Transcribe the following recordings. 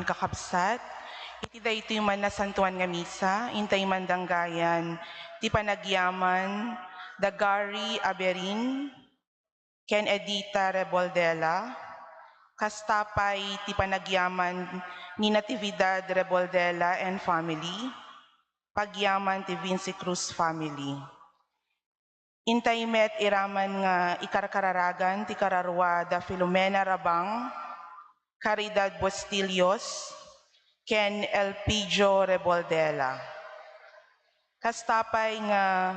kakabsat, iti daytoy man nasantuan nga misa, intay mandanggayan, ti panagyaman, Dagari Aberin, Ken Edita Reboldela, kastapay ti panagyaman ni Natividad Reboldela and family, pagyaman ti Vinci Cruz family. Intay met iraman nga ikarkararagan ti kararwa da Filomena Rabang, Caridad Bostillos, Ken Elpidio Reboldela. Kastapay nga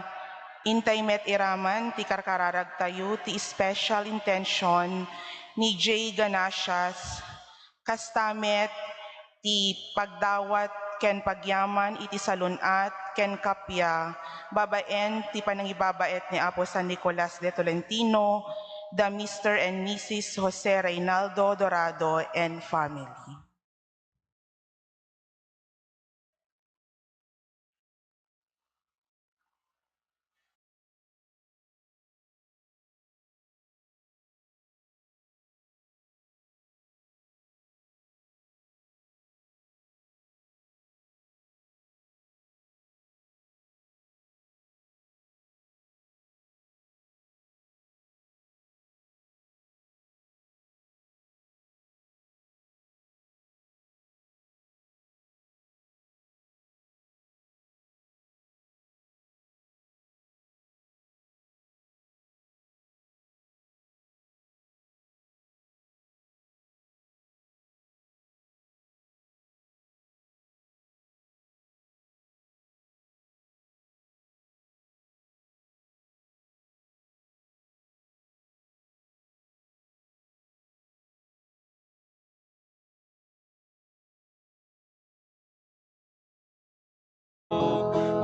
intay met iraman ti karkararag tayo ti special intention ni J. Ganasias, kastamet ti pagdawat ken pagyaman iti salunat ken kapya, babaen ti panangibabaet ni Apo San Nicolas de Tolentino, the Mr. and Mrs. Jose Reynaldo Dorado and family.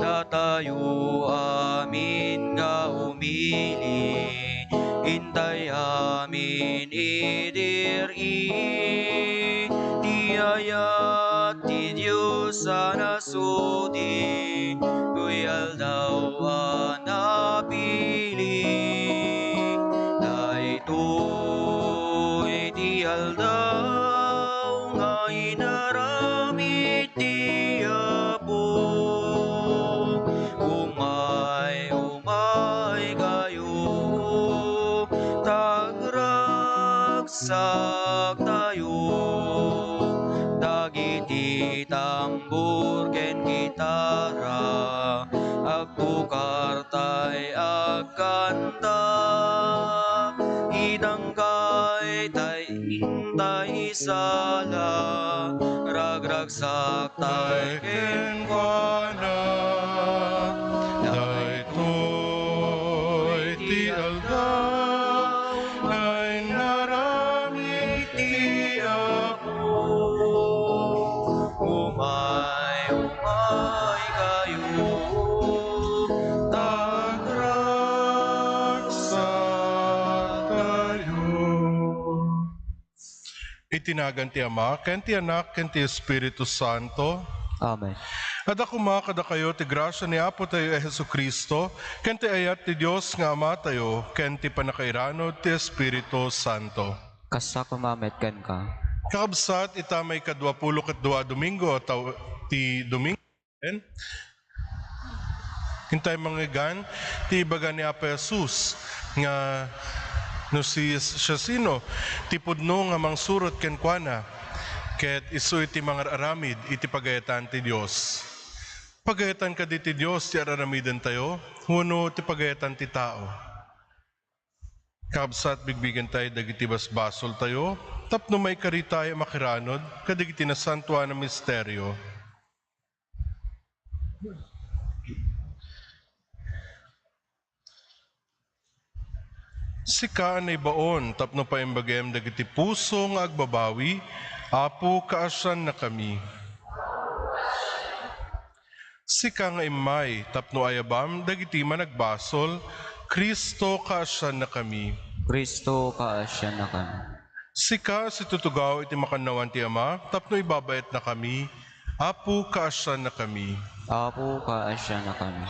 Datayo amin nga umili, intay amin idiri, di ayat ti Diyos sa nasudi, kuyal daw anapili, daytoy di aldaw nga inaramid ti Apo. Umay kayo, tagragsak tayo, dagiti tambur ken gitara, agpukartay agkanta, idangkay tay intay sala, ragragsak tay ken kuana. Daytoy ti aldaw nga'y naramid ti Apo. Umay kayo, tagragsak tayo. Itinagan ti Ama, ken ti Anak, ken ti Espiritu Santo. Amen. At ako kada kayo, ti grasya ni Apo tayo Jesu Kristo, ken ti ayat ti Diyos nga Ama tayo, ken ti panakairanod ti Espiritu Santo. Kasa kumamet ken ka. Kakabsat, itamay ka-22 Domingo, ti Domingo. Hintay manggigan, ti ibaga ni Apo Jesus, nga no siya sino, ti pudno nga mangsurot ken kuana, ket isu iti mga aramid, iti pagayatan ti Diyos. Pagayatan ka di ti Diyos, ti araramidan tayo, huno ti pagayatan ti tao. Kabsat, bigbigan tayo, dagiti basbasol tayo, tapno may kari tayo makiranod, kadigiti na santuan na misteryo. Sikaan ay baon, tapno pa imbagayam dagiti puso nga agbabawi, Apo kaasan na kami. Sika nga imay, tapno ayabam, dagiti managbasol, Kristo kaasan na kami. Kristo kaasya na kami. Sika si tutugaw iti makanawan ti Ama, tapno ibabayat na kami, Apo kaasan na kami. Apo kaasya na kami.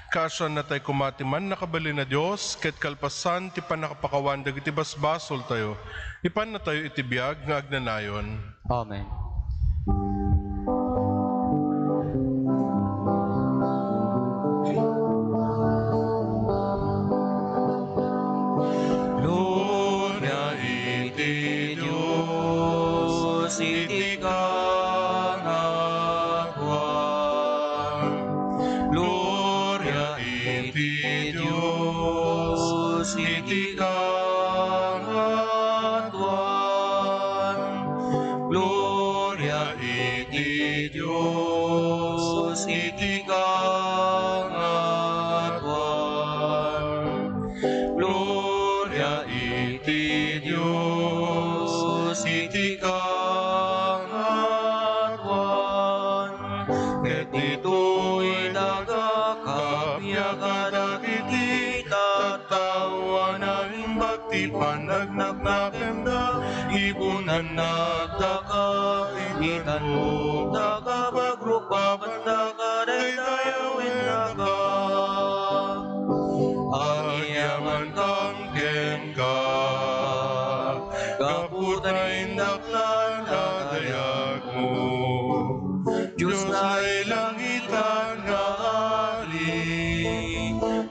Kaasan na tayo kumatiman nakabali na Diyos, ket kalpasan ti panakapakawan dagiti basbasol tayo, ipan na tayo iti biag nga agnanayon. Amen. Gloria iti Diyos, iti kangatuan. Gloria iti Diyos, iti kangatuan. Gloria iti Diyos, iti kangatuan. Gloria iti Diyos, iti kangatuan. Ket ito'y nagakapiyag at iti tatawan na imbag ti panagnak na kenda, ibunan nagdaka, itan mo nakapagrupapan nakadaydayawen naka. Agyaman kang kenka, kaputan indak na nadayag mo. Diyos na ilangitan na ali,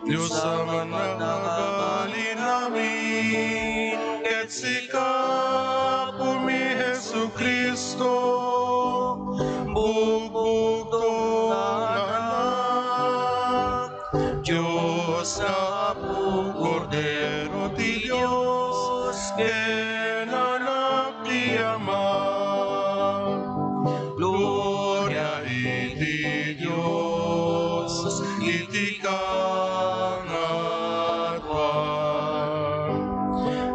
Diyos naman nakabali namin. Ket sika po mi Jesu Kristo, bugbugtong anak, Diyos na po Kordero ti Diyos, ken anak ti Ama. Gloria iti Diyos, iti kangatuan.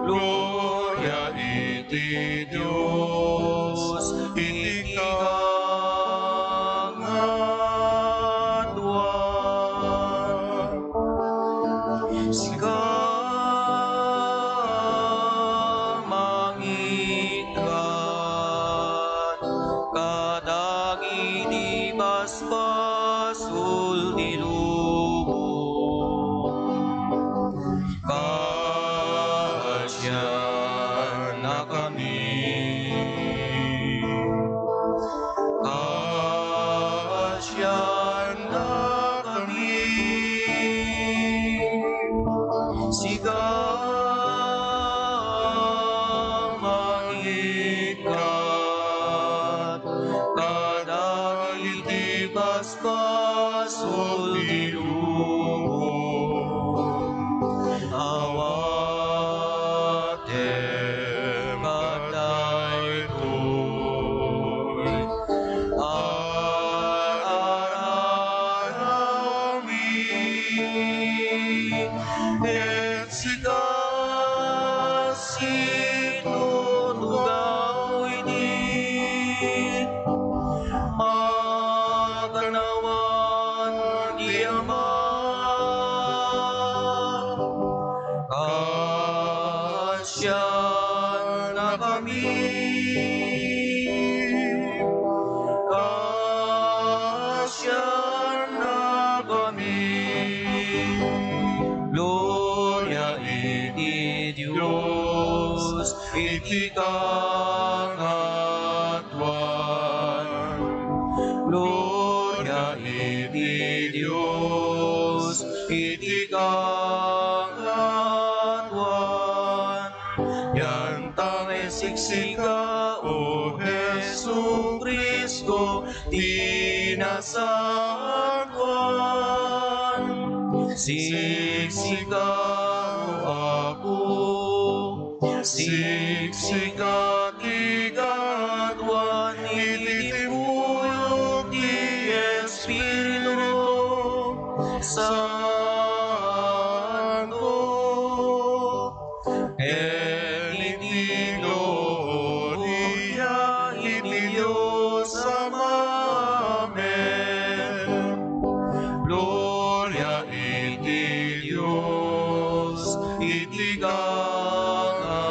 Gloria iti Diyos, iti kangatuan. Sika mangikan, kadagi di basbasul ti lubong. Kasyan na kami, kasyan na kami. Siga mangikat, kadagi di basbasul ti lubong. Awatem kadaytoy, ararami, et sika situtugaw iti maganawan di Ama. Kasyan na kami, kasyan na kami. Gloria iti Diyos, iti kangatuan. Gloria iti Diyos, iti kangatuan. Yan tangay siksika, O Jesu Kristo, tinasakuan. Siksika, O Apo, siksika ti katuan, iti timuyog ti Espiritu Santo, en iti gloria iti Dios Ama. Amen. Gloria iti Dios, iti kangatuan.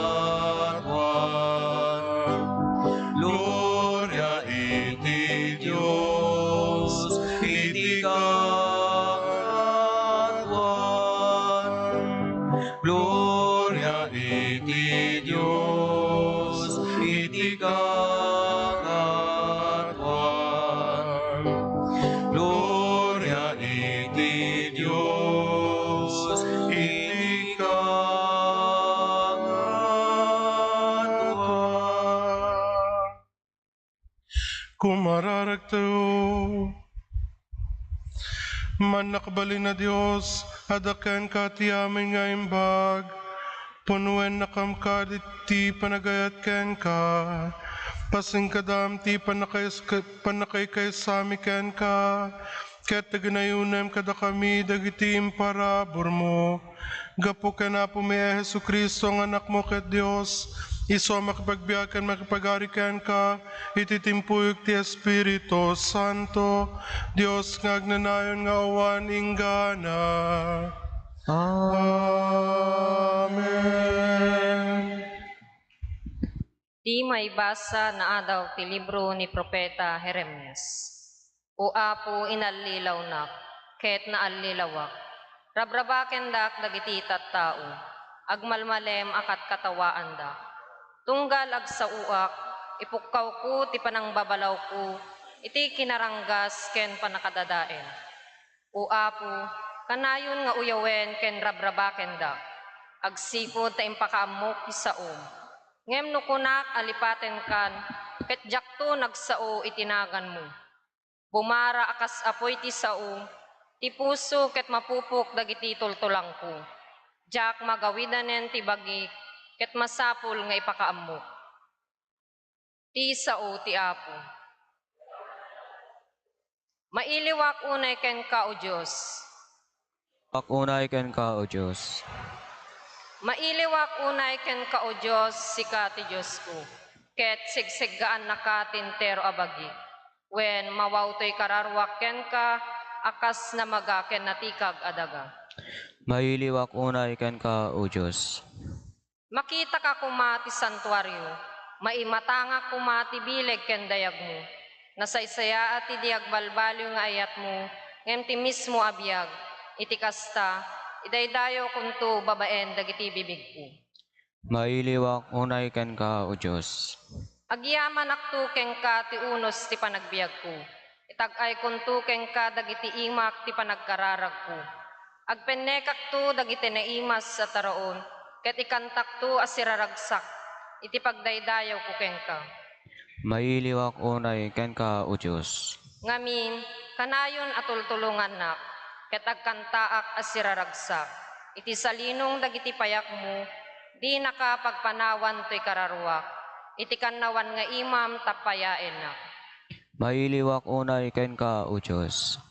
Gloria iti Dios, iti kangatuan. Gloria iti Dios, iti kangatuan. Gloria iti Dios, iti kangatuan. kumararagtayo. Manakbali na Diyos, adakan ka ti amin nga imbag, punuen na kamkad iti panagayat ken ka, pasing kadam ti panakay kay sami ken ka, ket taginayunem kada kami dagiti imparabor mo, gapu ken apo mi Jesu Kristo ang anak mo ket Dios, iso makipagbiyakan makipagarikan ka, ititimpuyog ti Espiritu Santo, Dios nga agnanayon nga awan inggana. Amen. Di may basa na adaw ti libro ni Propeta Jeremias. O apo inalilaw na, ket naalilawak. Rabrabaken dak dagiti tattao, agmalmalem akat katawaan dak. Tunggal ag sa uak, ipukkaw ko ti panangbabalaw ko, iti kinaranggas ken panakadadaen. O apo, kanayon nga uyawen ken rabrabaken dak, agsikod ta impakaamok isaom. Ngem no kunak alipaten kan, ket jakto nagsao itinagan mo. Bumara akas apoy ti sao, ti puso ket mapupok dagiti tultulang ko. Jak magawidanen ti bagi, ket masapul nga ipakaamok. Ti sao ti apo. Mailiwak unay ken ka o Diyos. Pakunay ken ka, O Diyos. Mailiwak unay ken ka o Diyos, sika ti Diyos ko. Ket sigsiggaan na ka tintero abagi. Wen mawawtoy kararwak ken ka, akas na maga ken natikag adaga. Mailiwak unay ken ka, O Diyos. Makita ka kuma ti santuaryo, maimatanga kuma ti bileg ken dayag mo. Nasaysaya at ti diag balbalyo nga ayat mo, ngem ti mismo abiyag, iti kasta, idaydayo kunto babaen dagiti bibig ko. Mailiwak unay ken ka, O Diyos. Agyaman akto ken ka ti unos ti panagbiag ko. Itag-ay kunto ken ka dagiti imak ti panagkararag ko. Agpennekak to dagiti naimas sa taraon, ket ikantak to asiraragsak, iti pagdaydayaw ko ken ka. Mailiwak unay ken ka, O Diyos. Ngamin, kanayon atultulungan nak, ket agkantaak asiraragsak, iti salinong dagiti payak mo, di nakapagpanawan to'y kararwak, iti kannawan nga imam tapayaen nak. Mailiwak unay ken ka, O Diyos.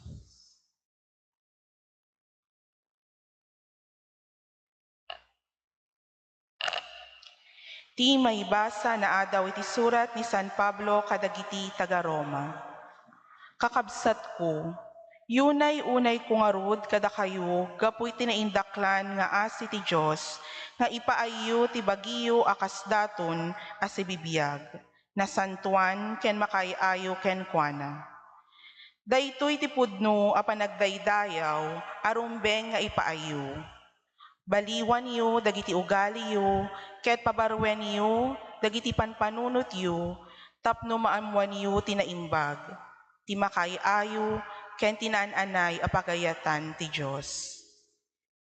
Ti may basa na adaw iti surat ni San Pablo kadagiti taga Roma. Kakabsat ko, yunay unay kungarud kada kayo, gapu iti naindaklan nga asi ti Diyos, nga ipaayo ti bagiyo akas daton asi bibiyag, na santuan ken makaayo ken kuana. Daytoy ti pudno a panagdaydayaw, arumbeng nga ipaayo. Baliwan yu dagiti ugali yu, ket pabarwen yu dagiti panpanunot yu, tapno maamuan yu tinaimbag, ti makaayo ken tinaan-anay a pagayatan ti Dios.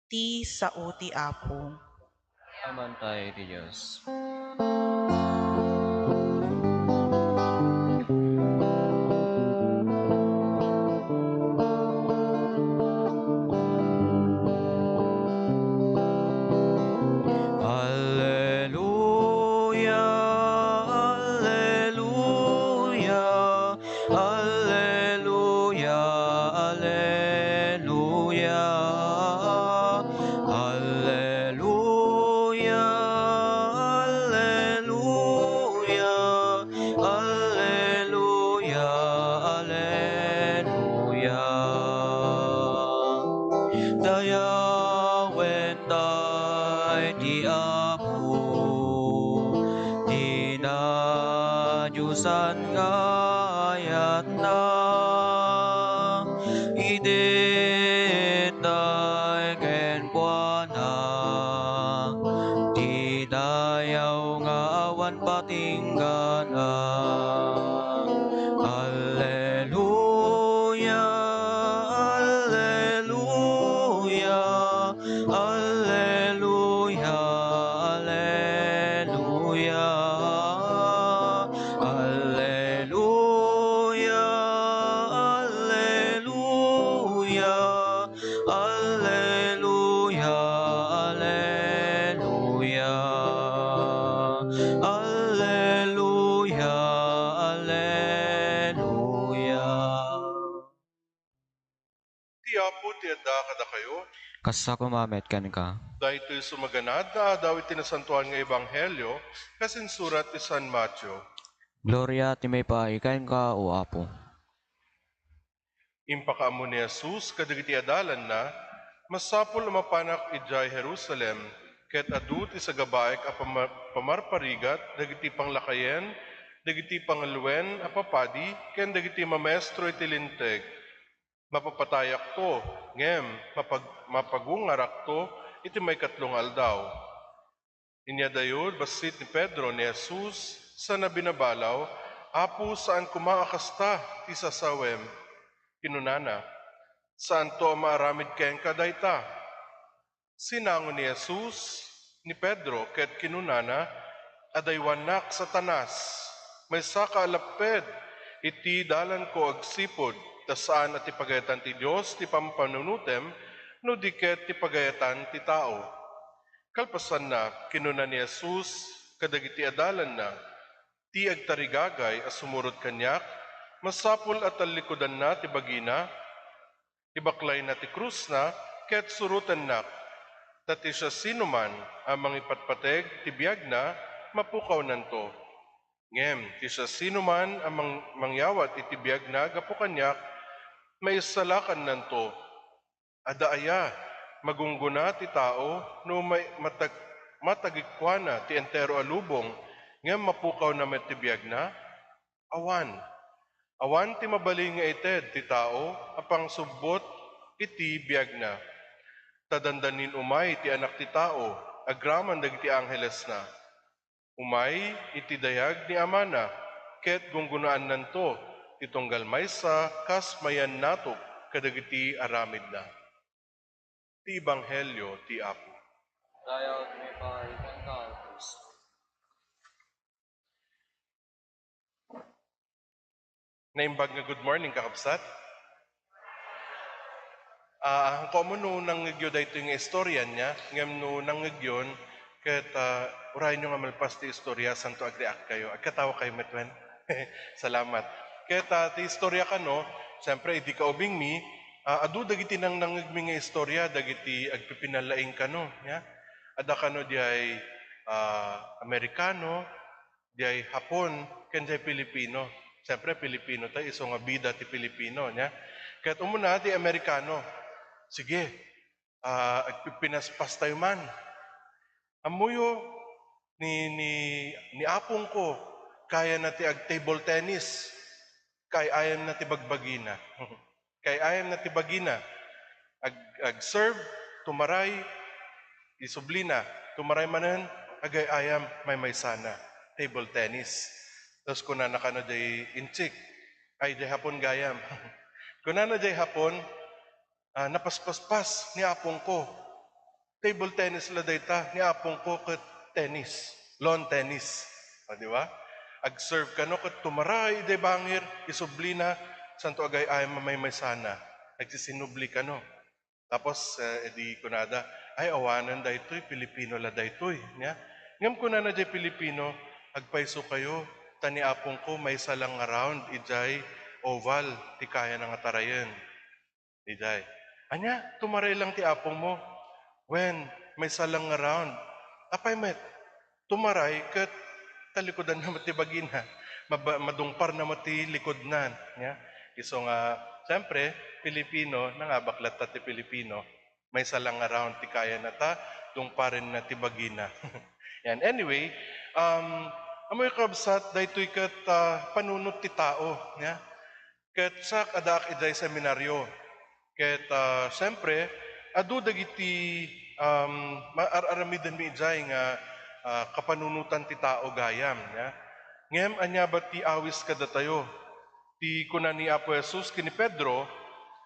Ti sao ti Apo. Amantay ti Diyos. Alleluia, alleluia, alleluia, alleluia, alleluia, alleluia, alleluia, alleluia. Dayawen tay ti Apo, dinadyusan ngayat na, idetay ken kuana, di dayaw nga awan patinggana. Alleluia, alleluia, alleluia, alleluia, alleluia, Alleluia, Alleluia. Ti Apo ti adda kada kayo. Kasa kumamet kan ka. Dahito sumaganad na daw itinasantuan nga ebanghelyo kasin surat ti San Mateo. Gloria ti may paikan ka o Apo. Impakaamo ni Jesus kadagiti adalan na masapol mapanak ijay Jerusalem ket adu ti sagabaek a pamarparigat dagiti panglakayen dagiti pangaluen a papadi ken dagiti mamestro iti linteg. Mapapatayak to, ngem, mapagungarak to, iti may katlong aldaw. Inya dayod, basit ni Pedro ni Jesus, sa nabinabalaw, Apo saan kumaakasta, ti sasawem, kinunana, saan to maaramid ken kadayta? Sinangon ni Jesus, ni Pedro, ket kinunana, adaywanak satanas, may saka alaped, iti dalan ko agsipod, tasaan at ipagayatan ti Diyos, ti pampanunutem, no diket ti pagayatan ti tao. Kalpasan na, kinuna ni Jesus, kadagiti adalan na, ti agtarigagay as sumurot kanyak, masapul at talikodan na ti bagina, ibaklay na ti krus na, ket surutan na, tati siya sinuman, amang ipatpateg, ti biyag na, mapukaw nanto. Ngem, ti siya sinuman, amang mangyawat iti biyag na, gapukanyak, may salakan nanto, adaaya, magungguna ti tao, no may matagikwana ti entero alubong, ngem mapukaw na met ti biyag na, awan. Awan ti mabaling nga ited ti tao, apang subbot iti biyag na. Tadandanin umay ti anak ti tao, agraman dagiti angheles na. Umay iti dayag ni amana, ket gunggunaan nanto, itonggal maysa kas mayan natok kadagiti aramid na. Ti Ebanghelyo ti Apo. Dayaw ti may paikan ka o Kristo. Naimbag nga good morning kakabsat. Ang komo no nangyagyo dayto nga istorya niya, ngem no nangyagyon, ket urayan nyo nga malpas ti istorya, santo agriak kayo. Agkatawa kayo metwen. Salamat. Ket ti istorya ka no, siyempre idi ka ubing mi, adu dagiti nang nangagmi nga istorya, dagiti agpipinalaing ka no. Ya? Ada ka no di ay Amerikano, di ay Hapon, ken di ay Pilipino. Siyempre Pilipino tayo, iso nga bida ti Pilipino. Ya? Ket umuna ti Amerikano, sige, agpipinaspas tayo man. Amuyo ni apong ko, kaya na ti ag table tennis, kay ayam na ti bagbagina. Kay ayam na ti bagina, ag-serve, tumaray, isublina, tumaray manen, agay ayam, may sana, table tennis. Tapos kuna na kano day inchik, ay day hapon gayam. Kuna na day hapon, napaspaspas ni apong ko. Table tennis la dayta ni apong ko ket tennis, lawn tennis. Di ba? Ag-serve ka no ket tumaray day bangir, isublina, santo agay ay may sana. Nagsisinubli ka no. Tapos edi kunada, ay awanan daytoy Pilipino la daytoy, nya. Ngem kuna na day Pilipino, agpaiso kayo, tani apong ko may salang around ijay oval ti kaya nga tarayen. Ijay. Anya, tumaray lang ti apong mo. When may salang around, apay met, tumaray ket talikodan na mati bagina, madungpar na mati likod nan. Ya? Iso nga, siyempre, Pilipino, nangabaklat ta ti Pilipino, may salang around ti kaya na ta, dungparin na ti bagina. Yan. Anyway, amoy kabsat, daytoy ket panunot ti tao. Ya? Ket sak adak iday seminaryo. Ket siyempre, adu dagiti maararamidan mi ijay nga kapanunutan ti tao gayam. Ya? Ngem anya bat ti awis kada tayo. Ti kuna ni Apo Jesus kini Pedro,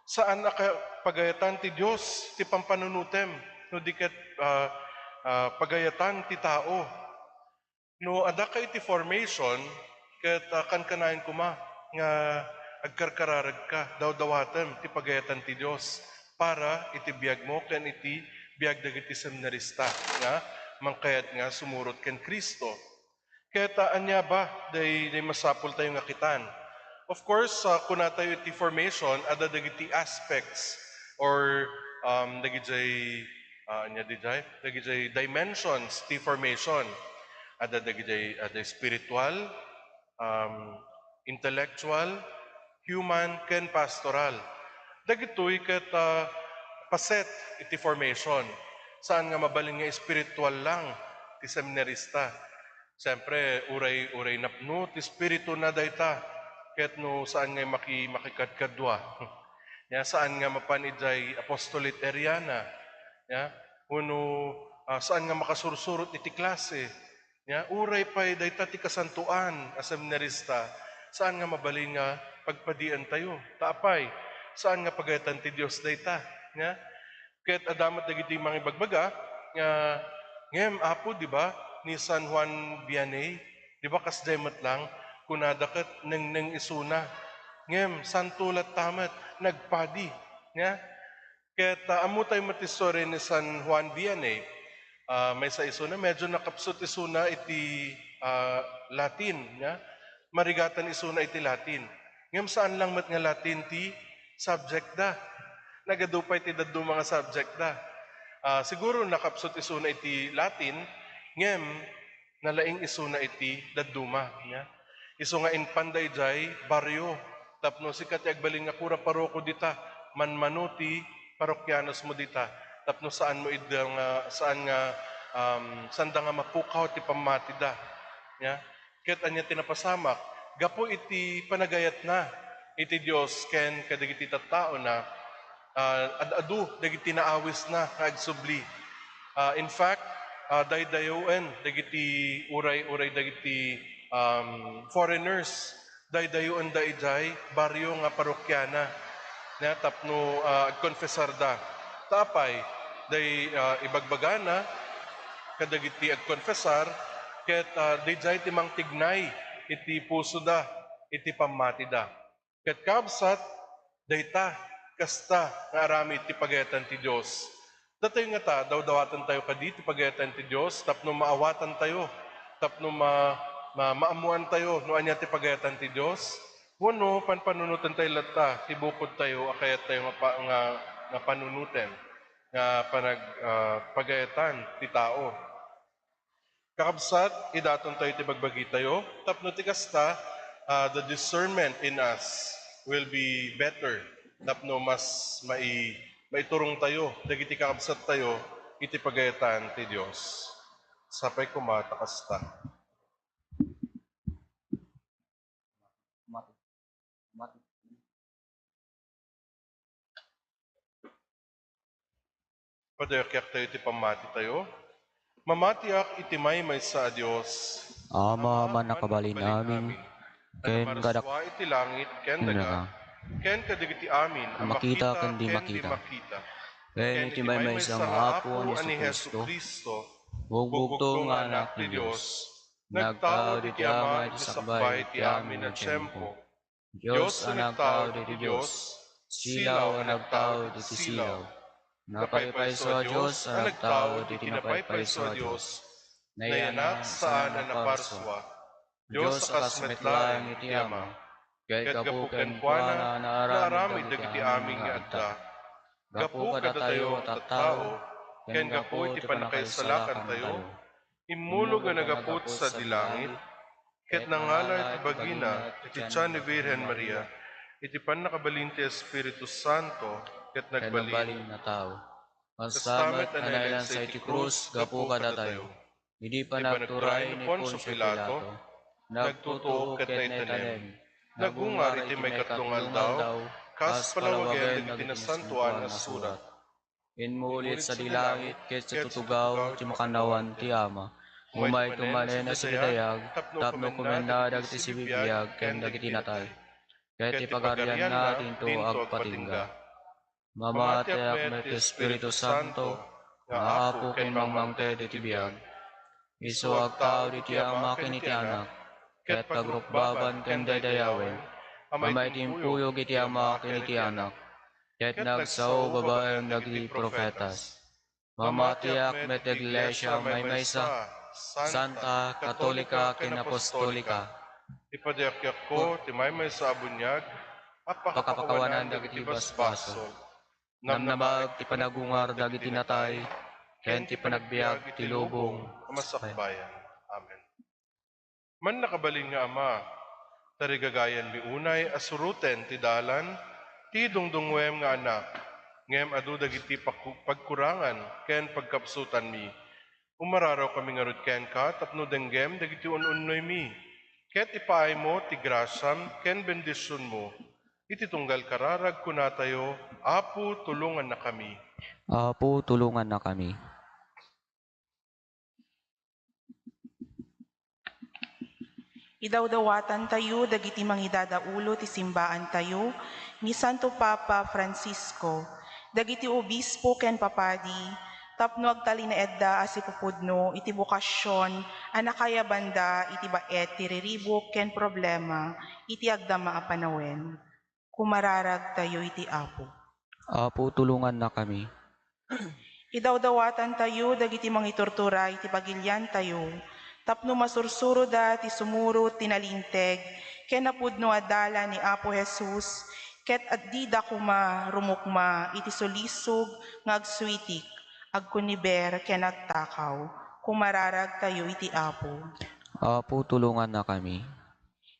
saan pagayatan ti Dios ti pampanunutem no diket pagayatan ti tao. No ada kay ti formation ket kankanayon kuma nga agkarkararag ka daw-dawatem ti pagayatan ti Dios para iti biag mo ken iti biag dagiti seminarista nga mangkayat nga sumurot ken Kristo. Kaya anya ba, day masapol tayo nga kitan. Of course, kuna tayo iti formation, ada dagiti aspects or dagiti dimensions ti formation. Ada dagiti spiritual, intellectual, human, ken pastoral. Dagitoy ket paset iti formation. Saan nga mabalin nga spiritual lang ti seminarista. Siyempre, uray napno, ti spiritu na dayta. Ket no saan nga makikadkadwa. Ya, saan nga mapanidjay apostolate Ariana. Ya, uno saan nga makasursurot iti klase. Ya, uray pa'y dayta ti kasantuan a seminarista. Saan nga mabalin nga pagpadian tayo. Taapay, saan nga pagayatan ti Dios dayta. Ya, ket adamat dagiti mga ibagbaga nga ngem apo di ba ni San Juan Vianney, di ba kasdemat lang kunada ket neng isuna. Ngem santulat tamat nagpadi, ya. Ket amo tayo matistorya ni San Juan Vianney, may sa isuna medyo nakapsot isuna iti Latin, ya. Marigatan isuna iti Latin. Ngem saan lang met nga Latin ti subject da. Nagadupay ti daddo mga subject da. Siguro nakapsot isuna iti Latin, ngem nalaing isuna iti dadduma. Ya. Isu nga in Pandayjay, baryo. Tapno sikat agbalin nga kura paroko dita, manmanuti parokyanos mo dita. Tapno saan mo saan nga sanda nga mapukaw ti pamatida. Ya. Ket anya tinapasamak, gapo iti panagayat na iti Dios ken kadagiti tattao na adu dagiti naawis na agsubli. In fact, daydayoen dagiti uray dagiti foreigners daydayoen daijay baryo nga parokyana na tapno agkonfesar da. Tapay day ibagbagana kadagiti agkonfesar ket dayjay ti mangtignay iti puso da iti pamati da. Ket kabsat dayta kasta nga arami ti pagayatan ti Dios. Datoy nga ta, dawdawatan tayo kadi ti pagayatan ti Dios, tapno maawatan tayo, tapno maamuan tayo, no anya ti pagayatan ti Dios. Wano, panpanunutan tayo lata, tibukod tayo, akayat tayo nga panunutan, nga pagayatan ti tao. Kakabsat, idaton tayo ti bagbagi tayo, tapno ti kasta, the discernment in us will be better. Tapno mas maiturong tayo, dagiti kakabsat tayo, iti pagayatan ti Dios. Sapay kumatakasta. Padayakyak tayo iti pamati tayo. Mamatiak iti may sa Dios. Ama man nakabalin amin, ken kadak Maraswa iti langit, ken daga. Ken kadagiti amin, ang makita makita, ken di ken di makita. makita. Ken iti may sa apo ni Jesu Kristo, bugbugto nga anak ni Dios. Nagtao di ti ama iti sakbay ti amin na tiyempo. Diyos ang nagtao di ti Diyos, silaw ang nagtao di ti silaw. Napaypayso a Diyos ang nagtao di tinapaypayso a Diyos. Nayanak saan ang naparswa. Diyos akas metlaeng iti ama. Kay kapuken kuana naaramid dagiti aming nga adda. Gapu kada tayo tattao, ken gapu iti panakaisalakan tayo. Imulog nga nagaput sa dilangit, ket nangalay iti bagina iti tiyan ni Virgen Maria, iti panakabalin ti Espiritu Santo, ket nagbalin na tao. Masamet anailan sa iti krus, gapu kada tayo. Hindi pa nagturay ni Poncio Pilato, nagtutuo ket naitanem. Nagungar iti may katlungal daw, kas palawagen dagiti nasantuan as surat. Inmulit sa dilangit, ket sa tutugaw, ti makanawan ti ama. Umay tumanen na sa dayag, tapno kumenda dagiti si bibiyag, ken dagiti natay. Ket ipagarian natin to agpatingga. Mamatiak met Espiritu Santo, nga apo ken mangmangted iti biyag. Isu agtao di ti ama ken iti anak, ket pagrukbaban ken daydayawen, amay timpuyog iti ama ken iti anak, ket nagsao babaeng dagiti profetas. Mamatiak met iglesia may maysa, Santa, Katolika, ken Apostolika, ipadayakyak ko, timaymay sa abunyag, pakapakawanan dagiti basbaso, namnamag ti panagungar dagiti natay, ken ti panagbiag ti lubong, masakbayan. Amen. Man nakabalin nga Ama, tarigagayan mi unay asuruten ti dalan, ti dungdungwem nga anak, ngem adu dagiti pagkurangan, ken pagkapsutan mi. Umararaw kami nga rod ken ka, tapno denggem dagiti ununnoy mi. Ket ipaay mo ti grasam, ken bendisyon mo. Iti tunggal kararag kunatayo, Apo tulungan na kami. Apo, tulungan na kami. Idawdawatan tayo, dagiti mangidadaulo ti simbaan tayo, ni Santo Papa Francisco, dagiti obispo ken papadi, tapno agtali na edda as ipupudno, iti bukasyon, anakaya banda, iti baet, ti riribok ken problema, iti agdama a panawen. Kumararag tayo iti Apo. Apo, tulungan na kami. Idawdawatan tayo, dagiti mangitortura, iti pagilyan tayo, tapno masursuro da ti sumuro tinalinteg, ken napudno adala ni Apo Jesus, ket addi da kuma rumukma iti solisog nga agsuitik, agkuniber ken agtakaw. Kumararag tayo iti Apo. Apo, tulungan na kami.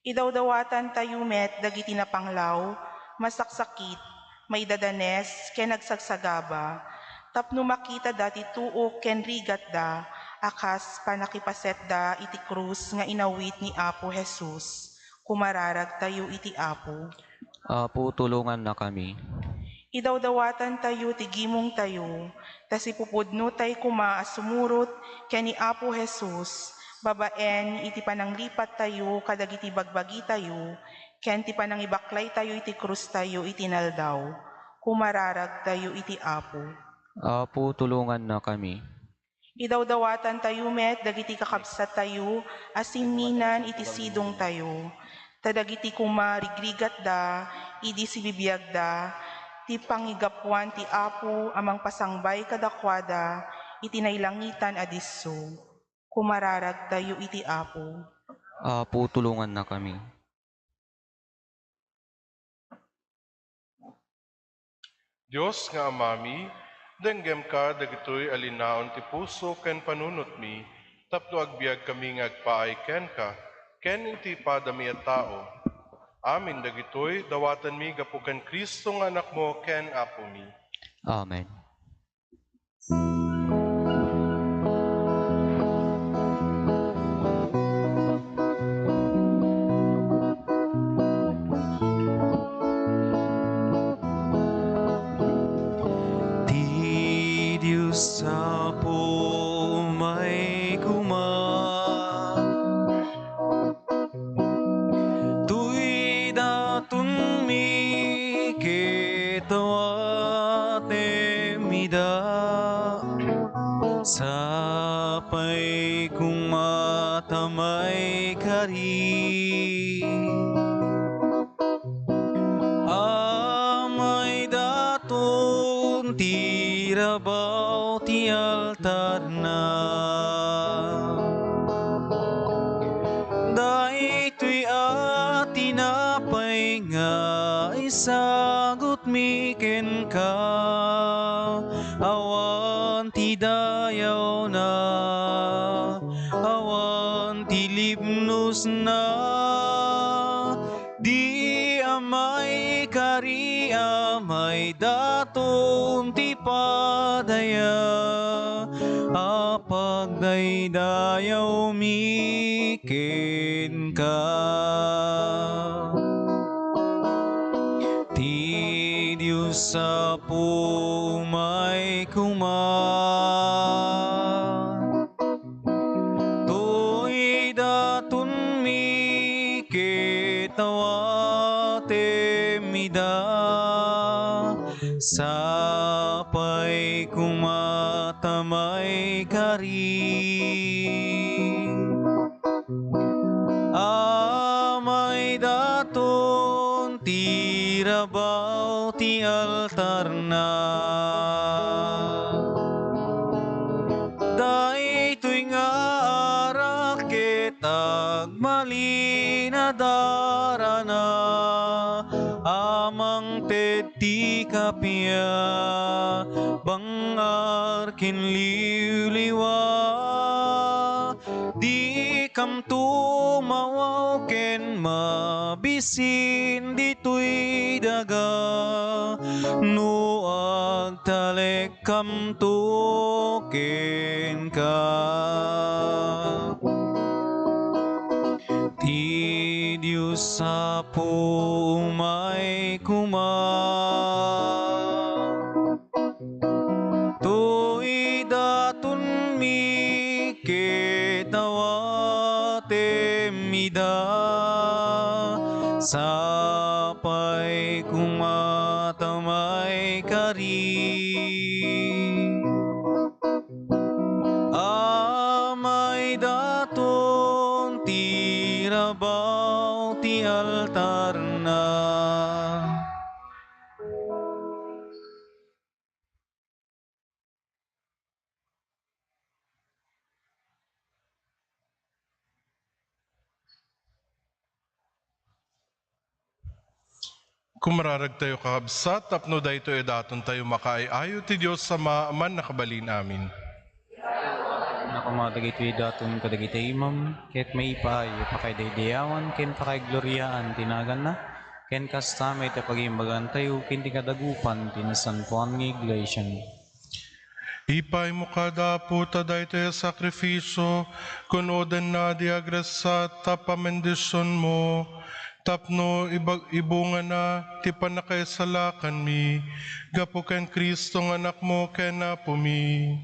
Idawdawatan tayo met dagiti napanglaw, masaksakit, may dadanes, ken nagsagsagaba, tapno makita dati tuo ken rigat da, akas panakipaset da iti krus nga inawit ni Apo Jesus. Kumararag tayo iti Apo. Apo, tulungan na kami. Idawdawatan tayo ti gimong tayo, tas ipupudno tay kuma sumurot ken ni Apo Jesus, babaen iti pananglipat tayo kadagiti bagbagi tayo, ken ti panangibaklay tayo iti krus tayo iti naldaw. Kumararag tayo iti Apo. Apo, tulungan na kami. Idawdawatan tayo met, dagiti kakabsat tayo, asimninan iti sidong tayo. Tadagiti kumarigrigat da, idi si bibiyag da, ti pangigapuan ti Apo, amang pasangbay kadakwada, iti nailangitan adiso. Kumararag tayo iti Apo. Apo, tulungan na kami. Diyos nga amami, denggem ka dagitoy alinaon ti puso ken panunot mi, tapno agbiag kami nga agpaay ken ka, ken iti padami at tao. Amin dagitoy dawatan mi gapu ken Kristo nga anak mo ken Apo mi. Amen. Ti Diyos Apo may kuma, tuy datun mi ketawate mida, sapay kumatamay kari. Amay daton tirabaw ti altar na, dahito'y atinapay nga isagot mi ken ka, awan ti dayaw na, awan ti libnos na, di amay kari amay daton ti padaya, apag daydayaw mi ken ka. Ti Diyos Apo may kuma, tuy daton mi ketawate mida, sapay kumatamay kari. Amay daton tirabaw ti altar na, dahito'y nga agmalinadarana amang teti kapia bangar kinliwliwa di kam tumawaw ken mabisin ditoy daga no agtalek kam tuken ka ti Diyos sa pumay kuma tuy datun mi ketawatemida sapay kumatamay kari amay daton tirabaw ti altar na Kumararag tayo kakabsat, tapno dahito daton tayo makaayayo ti Diyos sa maaman nakabalin amin. nakamatagitoy daton kadagitay imam ket may ipaay pakaydayawan ken pakaygloriaan tinagan na ken kastame ti pagimbagan tayo ken ti kadagupan tinasantuan ng iglesia. Ipay mo kada puta dahito yung sakripisyo, kunodan na diagrasat tapamendisyon mo, tapno ibunga na ti panakaisalakan mi, gapo ken Kristo ng anak mo ken na pumi.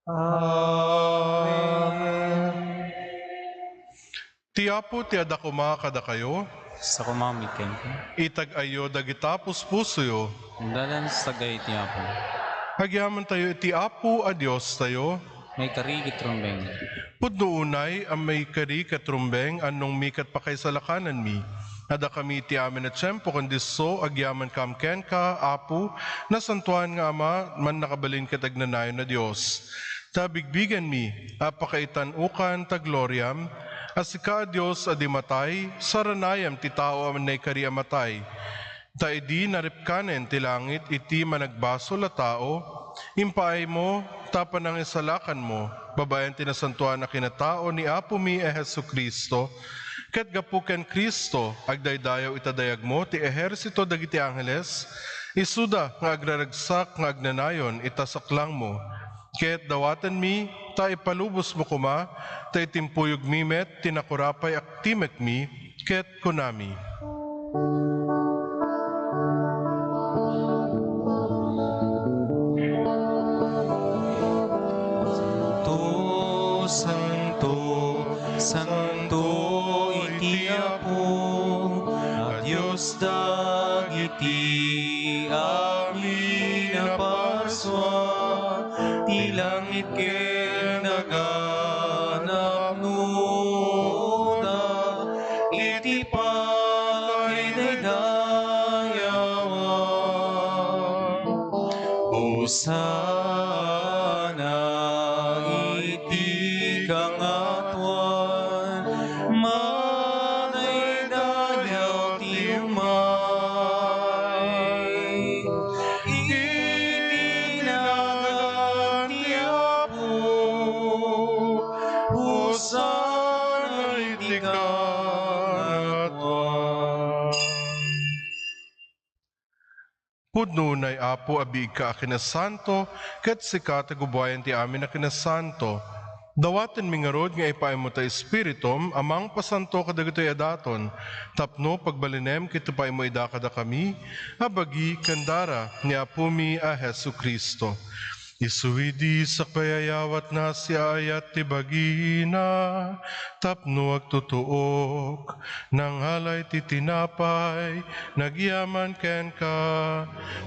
Amen. Ti Apo ti adakuma kada kayo, Sa kumamit ken itag ayo dagitapos pusoyo, dalan sa gay ti Apo. Hagyaman tayo iti Apo a Diyos tayo, May karigit rumbeng. pudno unay ang may kari katrumbeng anong mikat pakaisalakanan mi. Nada kami iti amin at tiyempo kandiso agyaman kam ken ka, Apo, na santuan nga Ama, man nakabalin katagnanayon na Diyos. Tabigbigan mi, apakaitan ukan ta gloriam, asika Diyos adimatay, saranayam ti tao amanay kari amatay. Ta idi naripkanen ti langit iti managbaso la tao, impaay mo, tapan ang isalakan mo, babayan tinasantuan na kinatao ni Apo mi Jesu Kristo, ket gapuken Kristo, agdaydayaw itadayag mo, ti ehersito dagiti angeles, isuda nga agraragsak nga agnanayon itasaklang mo, ket dawatan mi, ta ipalubos mo kuma, ta itimpuyog mi met, tinakurapay aktimek mi, ket kunami. Santo, Santo iti Apo, at Diyos dagiti amin na parswa, ti langit ken naganap nuda, iti pagdaydayawan. Hosana iti kangatuan, manaydayaw ti umay. Itinagan ti Apo, Hosana iti kangatuan. Pudno nay Apo abig ka akinasanto, ket sika tagubayan ti amin akinasanto. Dawaten mingarod nga ipaay mo ta Espiritum, amang pasanto kadagitoy adaton, tapno pagbalinem kitupay mo ida kada kami, abagi kandara ni Apo mi a Jesu Kristo. Isuwidi sa payayawat na siya ayat ti bagina, tapno agtutuok, nang halay ti tinapay, nagyaman ken ka,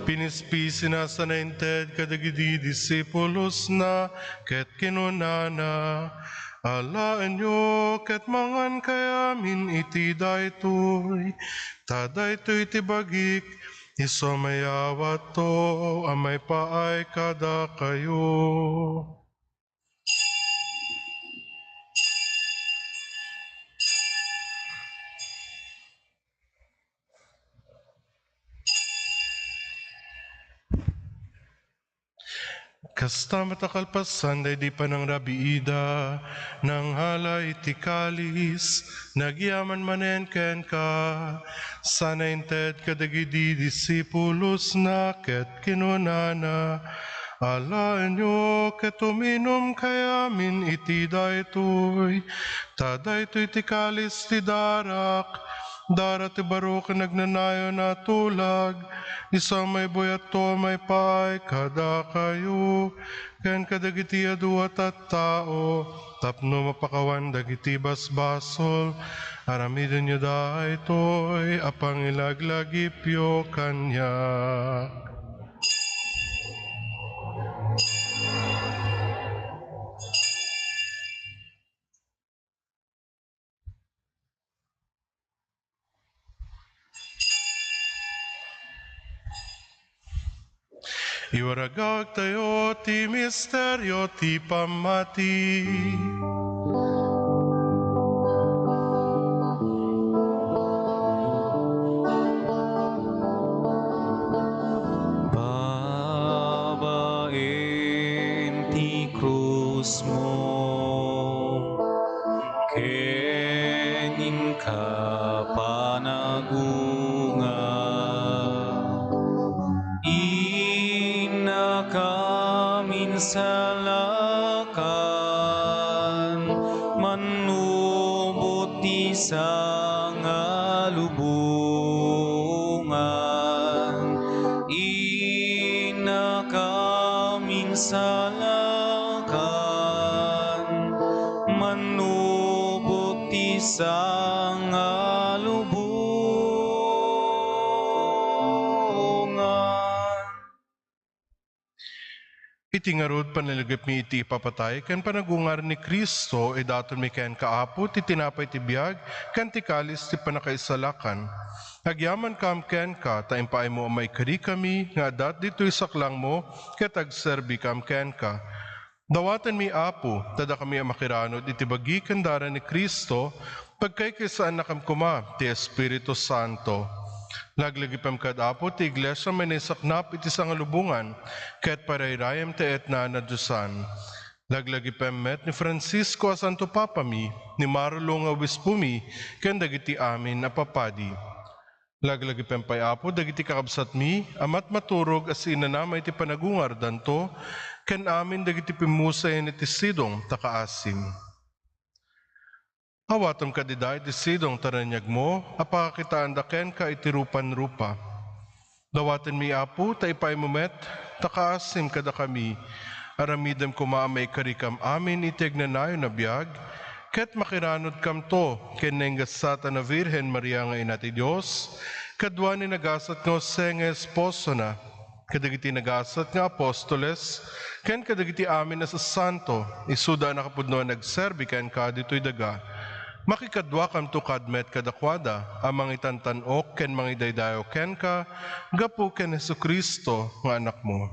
pinispisi na sa nainted kadagidi disipulos na, ket kinunana, alaan nyo ket mangan kayamin iti daytoy, ta daytoy ti bagik, iso mayawat to, amay paay kada kayo. Kasta matakalpasan day di pa ng rabiida, nang halay tikalis, nagyaman manen ken ka, sana inted kadagidi disipulos na ket kinunana, alaan nyo ket uminom kayamin iti daytoy, tadaytoy tikalis ti darak, darat ti barok nagnanayo na tulag, isang may boyat to may paay kada kayo, ken kadagiti aduat at tao, tapno mapakawan dagiti basbasol, aramidin nyo da ito'y apang ilaglagipyo kanya. Iwaragag tayo ti misteryo ti pamati. Babaen ti krus mo, kenin ka panagunga, inakamin salakan, manubot ti sangalubungan, inakamin salakan, manubot ti sangalubungan. Iti ngarod panalagap mi iti papatay, ken panagungar ni Kristo, daton mi ken kaapo, ti tinapay ti biyag, ken ti kalis ti panakaisalakan. Agyaman kam ken ka, taimpaay mo amay kari kami, nga dat dito'y saklang mo, ket agserbi kam ken ka. Dawatan mi apo, tada kami ang makiranod, iti bagi kandara ni Kristo, pagkay kisaan na kam kuma, ti Espiritu Santo. Laglagipam kad apo ti iglesia may naisaknap iti sangalubungan, ket parayrayam ti etna na Diyosan. Laglagipam met ni Francisco a Santo Papa mi, ni Marlo nga obispo mi, ken dagiti amin na papadi. Laglagipam pay apo dagiti kakabsat mi, amat maturog as inanamay ti panagungar danto, ken amin dagiti pimusay ni ti sidong takaasim. Awatom kadiday ti sidong taranyag mo, apakakitaan da ken ka iti rupan-rupa. Dawaten mi apo, taipay mo met, takaasim kada kami, aramidam kumaamay karikam amin iti agnanayo na biyag, ket makiranod kam to, ken nenggasata na Virhen Maria nga ina ti Diyos, kadwa ni nagasat nga Jose nga esposo na, kadagiti nagasat nga apostoles, ken kadagiti amin na sa santo, isuda nakapudno nagserbi ken ka dito'y daga, makikadwa kam to kadmet kadakwada, amang itantanok ken mangidaydayo ken ka, gapu ken Jesucristo nga anak mo.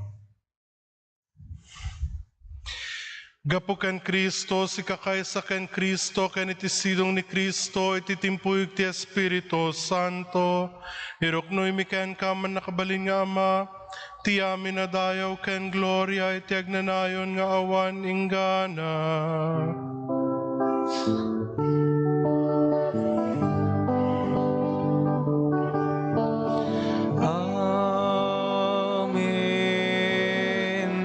Gapu ken Kristo, si kakaysa ken Kristo, ken iti sidong ni Kristo, iti timpuyog ti Espiritu Santo, iruknoy mi ken ka man nakabalin nga Ama, ti amin na dayaw ken gloria, iti agnanayon nga awan inggana. Amen. Amen.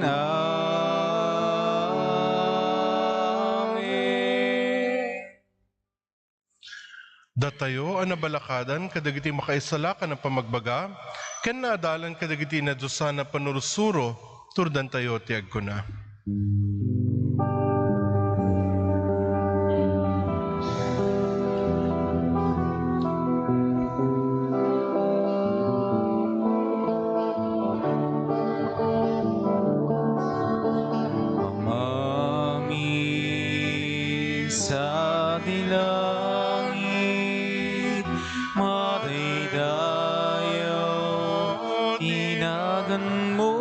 Datayo ang nabalakadan kadagiti makaisalakan ng pamagbaga, ken naadalan kadagiti na Diyosan na panurusuro, turdan tayo tiag ko na. Amami sa dilangit, madaydayaw, tinagan mo,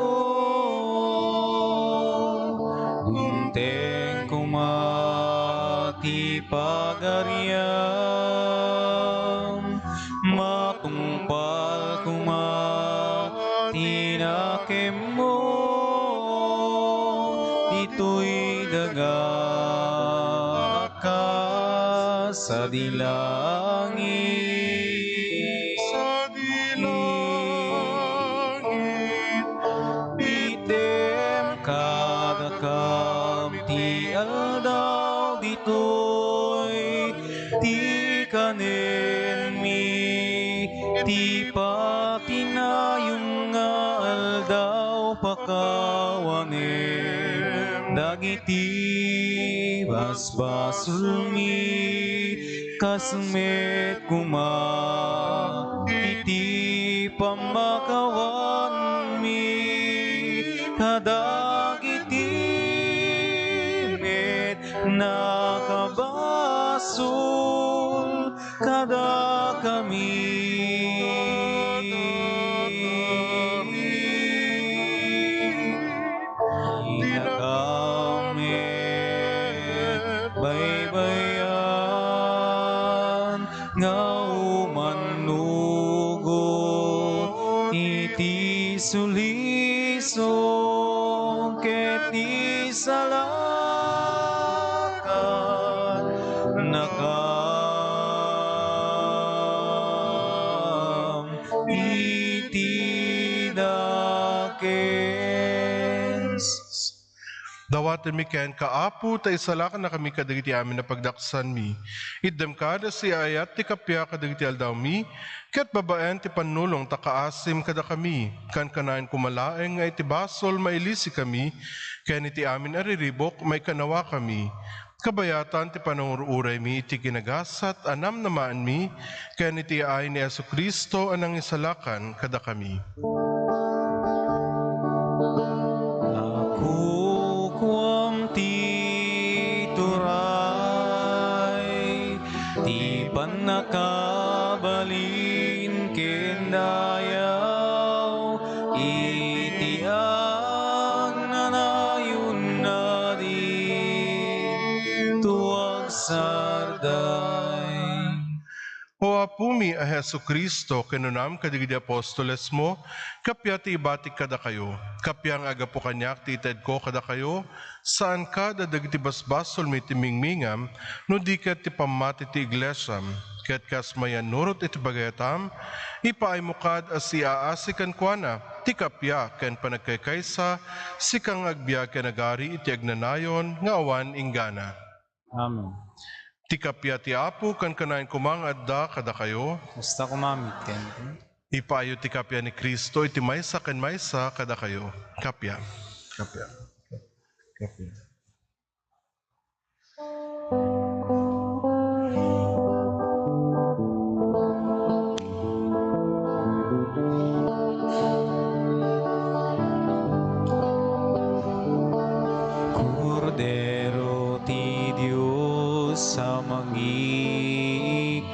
gunteng kumati pagariam, matungpal kumati nakem mo, sa dilangit. Sa dilangit, Item kada kam ti aldaw ditoy, ti kanen mi, ti patinayong nga aldaw pakawanen. Dagiti basbasul mi, kasmet kuma, iti pamakawan mi, kadagiti met nakabasul kada kami. Inakamit baybayan nga umanugot iti sulisong ket di salakan nakam iti dakes. dawaten mi ken kaapu ta isalakan na kami kadagiti amin na pagdaksan mi. Iddem kada si ayat ti kapya kadagiti aldaw mi, ket babaen ti panulong ta kaasim kada kami, kan kanain kumalaeng nga iti basol mailisi kami, ken iti amin ariribok may kanawa kami. Kabayatan ti panangururay mi iti ginagasat anam namaan mi, ken iti ay ni Jesucristo anang isalakan kada kami. Kuam ti turay, ti panakabalin kendayaw, iti ang nanayon na di tuwag sarday. O apumi a Jesucristo, kinunam kadigidi apostoles mo, kapya ti ibatik kada kayo, kapya ang agapo kanyak ti ited ko kada kayo, saan kada dagiti basbasol may timingmingam, no di ket ti pamati ti iglesyam, ket kas mayan nurot iti bagayatam, ipaay mukad as iaasikan kuana, ti kapya ken panagkaykaysa, sikang agbiag ken agari iti agnanayon, nga awan inggana. Amen. Ti kapya ti Apo kan kanain kumang adda kada kayo, Basta kumamit ken. ipayo ti kapya ni Kristo iti maysa ken maysa kada kayo. Kapya. Kapya. Kapya. Kordero ti Dios sa mangikat,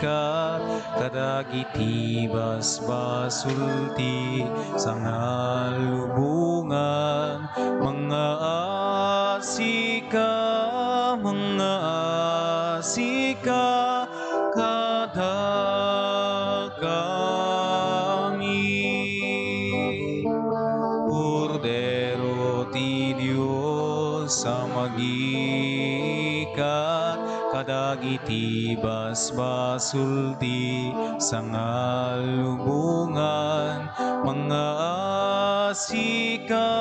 kadagiti basbasul ti sangalubungan, mga asika kada kami. Kordero ti Dios sa magikat, kadagiti basbasul ti sangalubungan, mga asika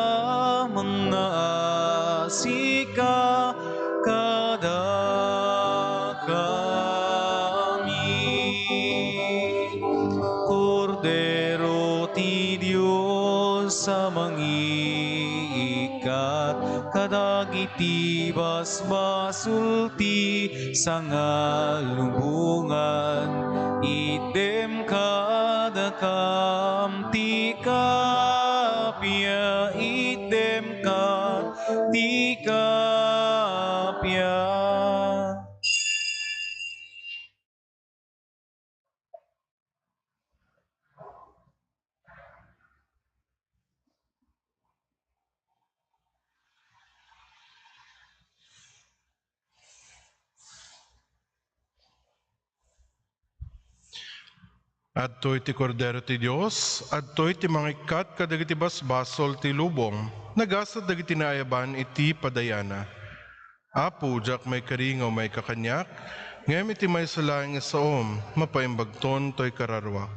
kada kami. Kordero ti Dios sa mangiikat, kadagiti basbasul ti sangalubungan, idem kada kam ti kapya, idem ka ti kapya. Adtoy ti kordero ti Dios, adtoy ti mangikat kadagiti basbasol ti lubong, nagasad dagiti naayaban iti padayana. Apo, jak may karingaw may kakanyak, Ngayon iti may sulaing isaom, mapaimbagton to'y kararwa.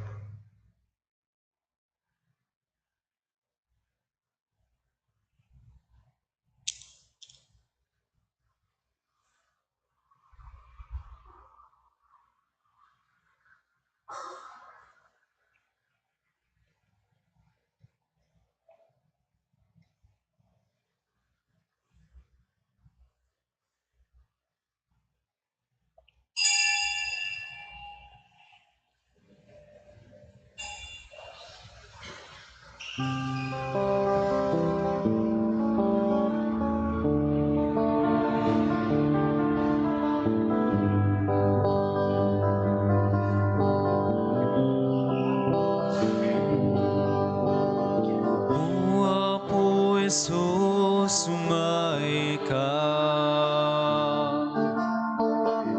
O Apo Jesus, sumay ka.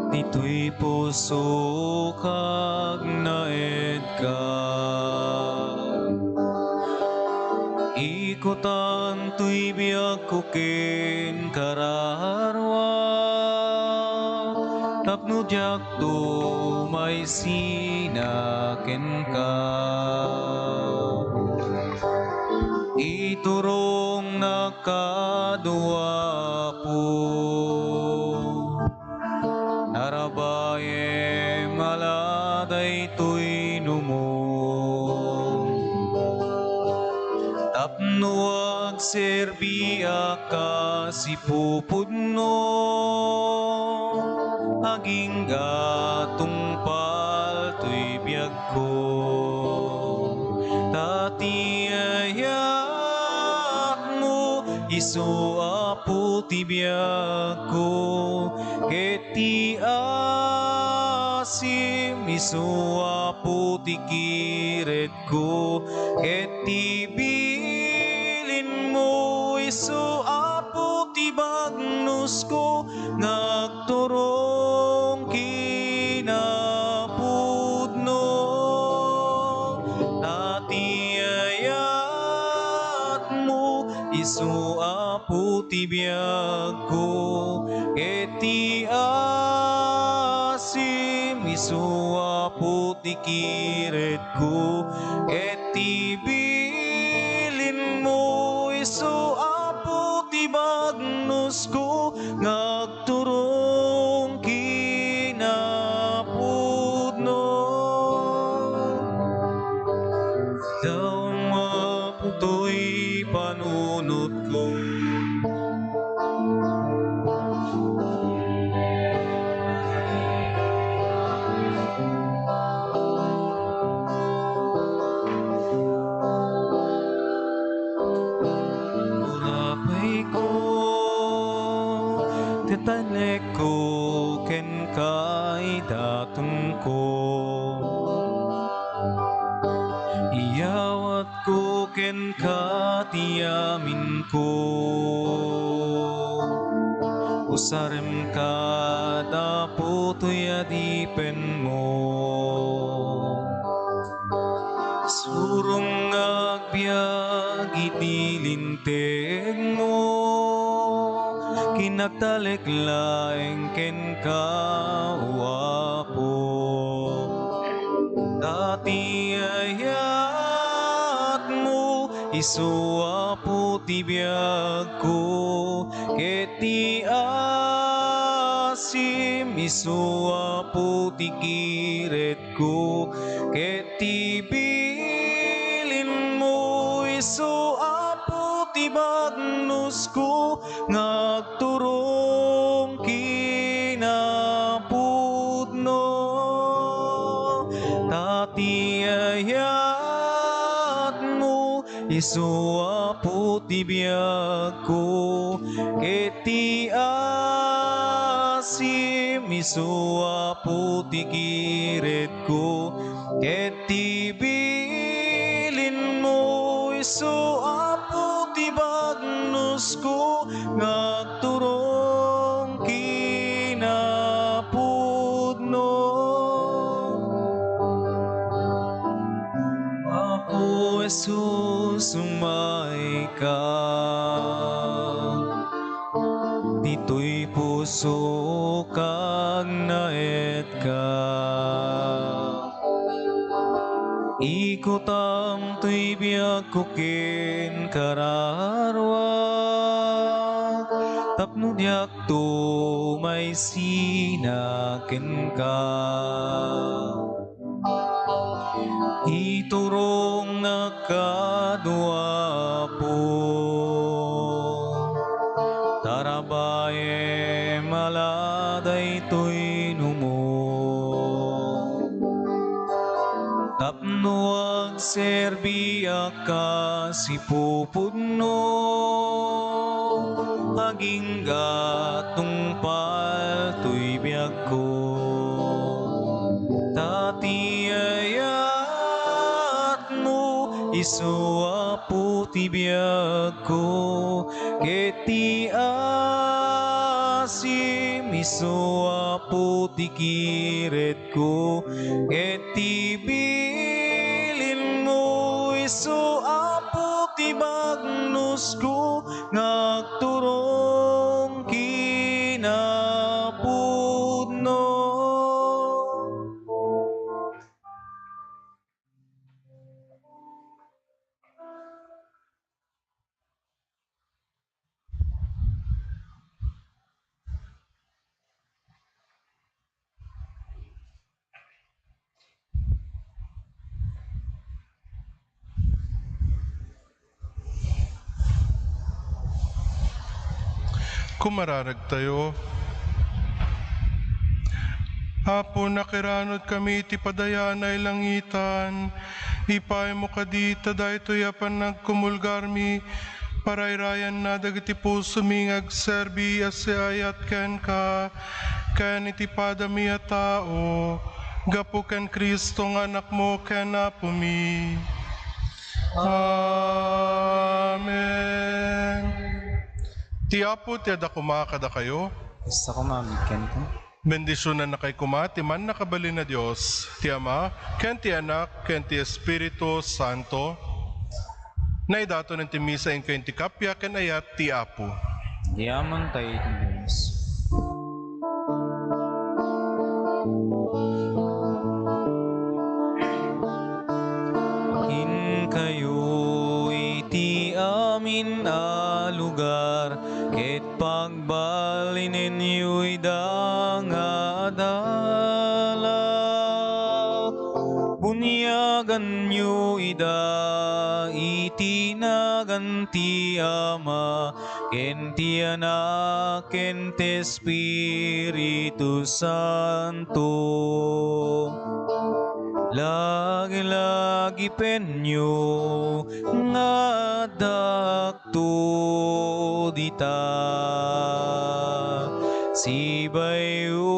Dito'y puso kag naed ka. Ikutan to'y biyag ko ken kararwa. Tapno diyak to may sinaken ka. Iturong nakadua po, narabaye maladay to'y numong. Tapno agserbiya ka si pupudno, aging gatungpal to'y biyag ko. Tati Isu Apo ti biag ko, ket ti asim Isu Apo ti kiret ko, ket ti bilin mo Isu Apo ti bagnos ko, ngagturong kinapudno. Tati ayat mo Isu Apo ti biag ko, ket ti asim Isu Apo ti kiret ko, ket ti bilin mo Isu Apo ti bagnos ko, ngagturong kinapudno. Daw maputo'y panunot ko, urapay ko, tetanek ko, ken kay datong ko. Iyawat ko ken katiyamin ko, usarem ka daputoy adipen mo. Surong agbiag itilinteg mo, kinagtaleklaeng ken ka o Apo. Dati ayat mo Isu Apo ti biag ko, ket ti asim Isu Apo ti kiret ko, ket ti bilin mo Isu Apo ti bagnos ko, ngagturong kinapudno. Tati ayat mo Isu Apo ti biag ko, ket ti asim Isu Apo ti kiret ko, ket ti bilin mo Isu Apo ti bagnos ko, ngagturong kinapudno. Apo Jesus, sumay ka. Dito'y puso kag naed ikutam tuy biag ko ken kararwa tapno diak to may sinaken ka iturong nakadua po tarabaye maladay to'y numo tapno ang serbiya ka si pupudno aging gatungpal to'y biag ko tatiyayat mo isuapo ti biag ko keti asim isuapo ti kiret ko keti bilin mo isuapo ti bagnos ko ngagturong kinapudno. Kumararag tayo. Apo nakiranod kami ti padayanay langitan, ipay mo kadita daytoy apan nagkumulgarmi, parayrayan na dagiti puso mi agserbi asayat ken ka, ken iti padami a tao, gapu ken Kristo nga anak mo ken apo mi. Amen. Ti Apo ti adakuma kada kayo. Basta ko mamigkan ko. Bendisyonan na kay kuma, ti man nakabali na Diyos, ti Ama, ken ti Anak, ken ti Espiritu Santo, na idato ng ti misa in ken ti kapya, ken ayat ti Apo. Diamond tayo Diyos. In kayo iti amin a lugar, ket pagbali ninyo'y dangadala. Bunyagan nyo ida iti naganti Ama, ken ti Anak, ken ti Espiritu Santo. Lagi-lagi penyo nga dakto dita sibayo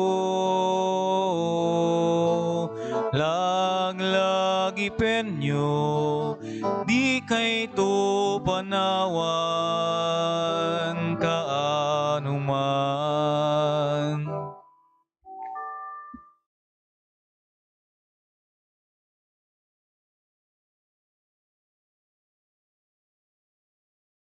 lagi penyo di kay to panawan kaanuman